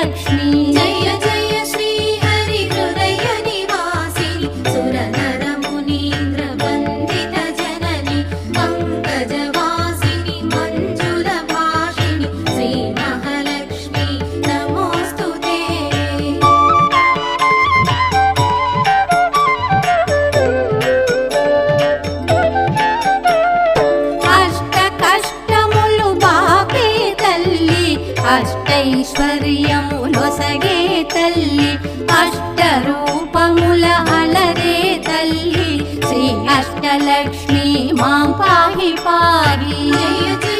लक्ष्मी जय जय श्री हरि हृदय निवासिनि सुरनर मुनीन्द्र वन्दित जननि पंकजवासिनि मंजुल भाषिणि श्री महालक्ष्मी नमोस्तुते। अष्ट कष्टमुलु बापे तल्ली अष्टैश्वर्यमुलొసగే तल्ली अष्टरूपमुल अलरे तल्ली श्री अष्टलक्ष्मी मां पाहि पाहि। जय जय